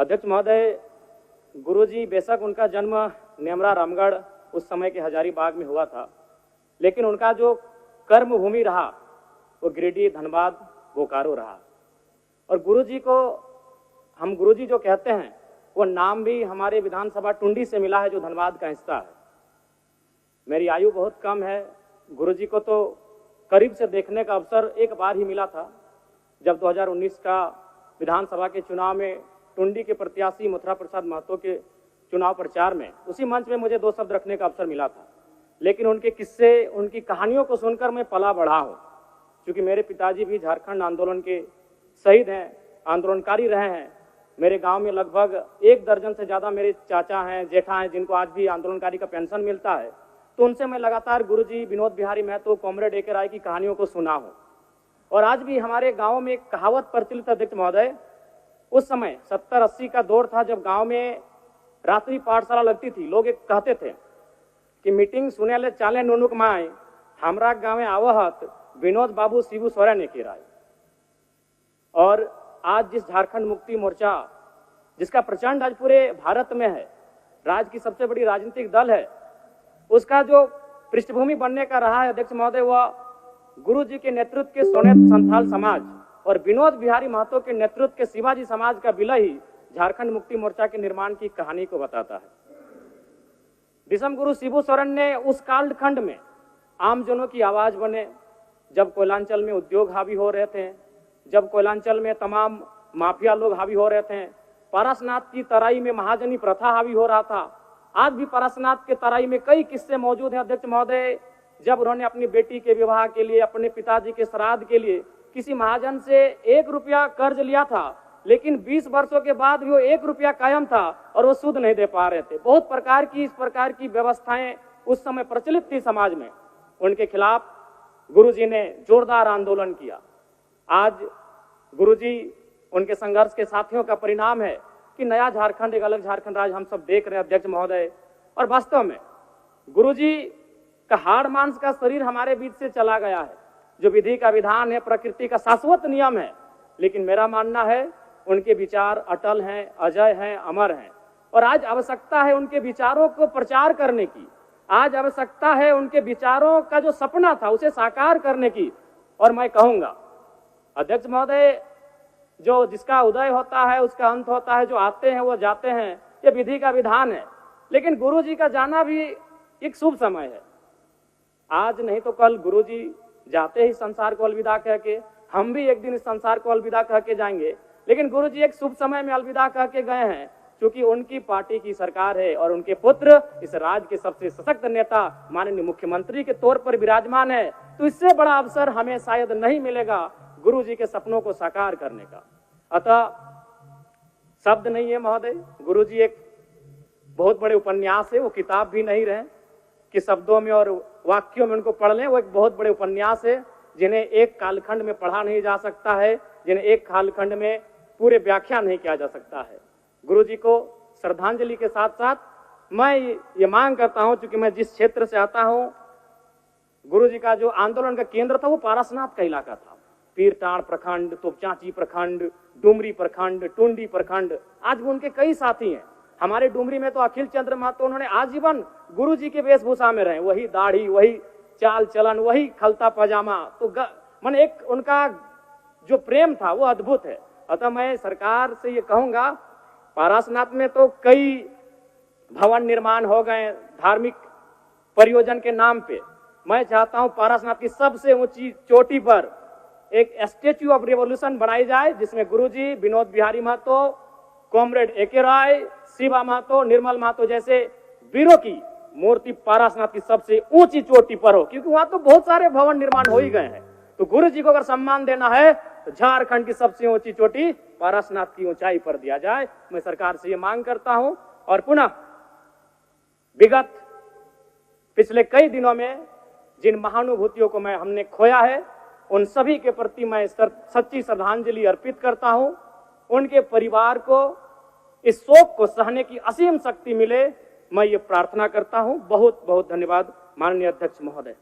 अध्यक्ष महोदय, गुरुजी बेशक उनका जन्म नेमरा रामगढ़ उस समय के हजारीबाग में हुआ था, लेकिन उनका जो कर्म भूमि रहा वो गिरिडीह, धनबाद, बोकारो रहा। और गुरुजी को हम गुरुजी जो कहते हैं वो नाम भी हमारे विधानसभा टुंडी से मिला है, जो धनबाद का हिस्सा है। मेरी आयु बहुत कम है, गुरुजी को तो करीब से देखने का अवसर एक बार ही मिला था, जब 2019 का विधानसभा के चुनाव में टुंडी के प्रत्याशी मथुरा प्रसाद महतो के चुनाव प्रचार में उसी मंच में मुझे 2 शब्द रखने का अवसर मिला था। लेकिन उनके किस्से, उनकी कहानियों को सुनकर मैं पला बढ़ा हूँ, क्योंकि मेरे पिताजी भी झारखंड आंदोलन के शहीद हैं, आंदोलनकारी रहे हैं। मेरे गांव में लगभग 1 दर्जन से ज़्यादा मेरे चाचा हैं, जेठा हैं, जिनको आज भी आंदोलनकारी का पेंशन मिलता है। तो उनसे मैं लगातार गुरुजी विनोद बिहारी महतो, कॉमरेड ए.के. राय की कहानियों को सुना हूँ। और आज भी हमारे गाँव में एक कहावत प्रचलित है अध्यक्ष महोदय, उस समय 70-80 का दौर था, जब गाँव में रात्रि पाठशाला लगती थी। लोग एक कहते थे कि मीटिंग सुने ले चाले नुनुक माए, हमरा गाँव में आवहत विनोद बाबू शिबू सोरेन ए.के. राय। और आज जिस झारखंड मुक्ति मोर्चा, जिसका प्रचंड आज पूरे भारत में है, राज्य की सबसे बड़ी राजनीतिक दल है, उसका जो पृष्ठभूमि बनने का रहा है अध्यक्ष महोदय, वह गुरुजी के नेतृत्व के सोनेत संथाल समाज और विनोद बिहारी महतो के नेतृत्व के शिवाजी समाज का विलय ही झारखंड मुक्ति मोर्चा के निर्माण की कहानी को बताता है। विषम गुरु शिबू सोरेन ने उस कालखंड में आमजनों की आवाज बने, जब कोयलांचल में उद्योग हावी हो रहे थे, जब कोयलांचल में तमाम माफिया लोग हावी हो रहे थे, पारसनाथ की तराई में महाजनी प्रथा हावी हो रहा था। आज भी पारसनाथ के तराई में कई किस्से मौजूद हैं अध्यक्ष महोदय, जब उन्होंने अपनी बेटी के विवाह के लिए, अपने पिताजी के श्राद्ध के लिए किसी महाजन से 1 रुपया कर्ज लिया था, लेकिन 20 वर्षों के बाद भी वो 1 रुपया कायम था और वो सूद नहीं दे पा रहे थे। बहुत प्रकार की इस प्रकार की व्यवस्थाएं उस समय प्रचलित थी समाज में। उनके खिलाफ गुरुजी ने जोरदार आंदोलन किया। आज गुरुजी, उनके संघर्ष के साथियों का परिणाम है कि नया झारखंड, एक अलग झारखंड राज्य हम सब देख रहे हैं अध्यक्ष महोदय। और वास्तव में गुरुजी का हाड़ मांस का शरीर हमारे बीच से चला गया है, जो विधि का विधान है, प्रकृति का शाश्वत नियम है। लेकिन मेरा मानना है उनके विचार अटल हैं, अजय हैं, अमर हैं। और आज आवश्यकता है उनके विचारों को प्रचार करने की, आज आवश्यकता है उनके विचारों का जो सपना था उसे साकार करने की। और मैं कहूंगा अध्यक्ष महोदय, जो जिसका उदय होता है उसका अंत होता है, जो आते हैं वो जाते हैं, ये विधि का विधान है। लेकिन गुरुजी का जाना भी एक शुभ समय है। आज नहीं तो कल गुरुजी जाते ही संसार को अलविदा कह के, हम भी एक दिन इस संसार को अलविदा कह के जाएंगे। लेकिन गुरुजी एक शुभ समय में अलविदा कह के गए हैं, क्योंकि उनकी पार्टी की सरकार है और उनके पुत्र इस राज्य के सबसे सशक्त नेता माननीय मुख्यमंत्री के तौर पर विराजमान है। तो इससे बड़ा अवसर हमें शायद नहीं मिलेगा गुरुजी के सपनों को साकार करने का। अतः शब्द नहीं है महोदय, गुरुजी एक बहुत बड़े उपन्यास है, वो किताब भी नहीं रहे कि शब्दों में और वाक्यों में उनको पढ़ लें। वो एक बहुत बड़े उपन्यास है, जिन्हें एक कालखंड में पढ़ा नहीं जा सकता है, जिन्हें एक कालखंड में पूरे व्याख्या नहीं किया जा सकता है। गुरुजी को श्रद्धांजलि के साथ साथ मैं ये मांग करता हूं, क्योंकि मैं जिस क्षेत्र से आता हूं, गुरुजी का जो आंदोलन का केंद्र था वो पारसनाथ का इलाका था। पीरटांड़ प्रखंड, तोपचांची प्रखंड, डुमरी प्रखंड, टुंडी प्रखंड, आज भी उनके कई साथी हैं। हमारे डुमरी में तो अखिल चंद्र महतो, उन्होंने आजीवन गुरुजी के वेशभूषा में रहे, वही दाढ़ी, वही चाल चलन, वही खलता पजामा। तो मन एक उनका जो प्रेम था वो अद्भुत है। अतः मैं सरकार से ये कहूंगा, पारसनाथ में तो कई भवन निर्माण हो गए धार्मिक परियोजन के नाम पे। मैं चाहता हूं पारसनाथ की सबसे ऊंची चोटी पर एक स्टेच्यू ऑफ रिवॉल्यूशन बनाई जाए, जिसमें गुरुजी, विनोद बिहारी महतो, कॉमरेड ए.के. राय, शिवा महतो, निर्मल महतो जैसे वीरों की मूर्ति पारसनाथ की सबसे ऊंची चोटी पर हो, क्योंकि वहां तो बहुत सारे भवन निर्माण हो ही गए हैं। तो गुरुजी को अगर सम्मान देना है तो झारखंड की सबसे ऊंची चोटी पारसनाथ की ऊंचाई पर दिया जाए। मैं सरकार से ये मांग करता हूं। और पुनः विगत पिछले कई दिनों में जिन महानुभूतियों को हमने खोया है, उन सभी के प्रति मैं सच्ची श्रद्धांजलि अर्पित करता हूं। उनके परिवार को इस शोक को सहने की असीम शक्ति मिले, मैं ये प्रार्थना करता हूं। बहुत बहुत धन्यवाद माननीय अध्यक्ष महोदय।